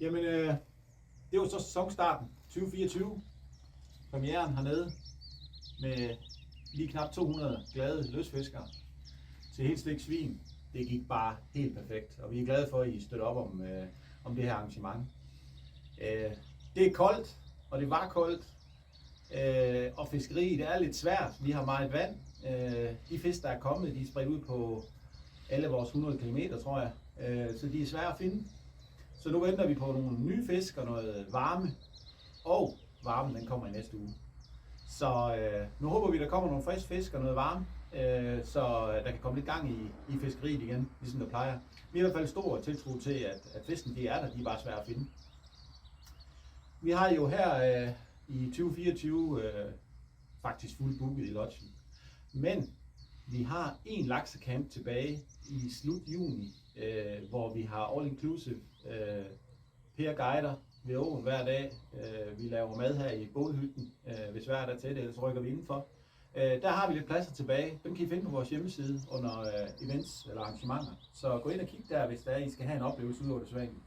Jamen, det var så sæsonstarten 2024. Premieren hernede med lige knap 200 glade løsfiskere til helt stik svin. Det gik bare helt perfekt, og vi er glade for, at I støtter op om det her arrangement. Det er koldt, og det var koldt, og fiskeriet er lidt svært. Vi har meget vand. De fisk, der er kommet, de er spredt ud på alle vores 100 km, tror jeg, så de er svære at finde. Så nu venter vi på nogle nye fisk og noget varme, og varmen den kommer i næste uge. Så nu håber vi, der kommer nogle friske fisk og noget varme, så der kan komme lidt gang i fiskeriet igen, ligesom der plejer. Vi har i hvert fald stor tiltro til, at fisken de er der, de er bare svære at finde. Vi har jo her i 2024 faktisk fuldt booket i lodgen, men vi har en laksecamp tilbage i slut juni, hvor vi har all inclusive per guider ved åen hver dag. Vi laver mad her i bådhytten, hvis vejret er til det, ellers rykker vi indenfor. Der har vi lidt pladser tilbage. Dem kan I finde på vores hjemmeside under events eller arrangementer. Så gå ind og kig der, hvis der I skal have en oplevelse ud over det sædvanlige.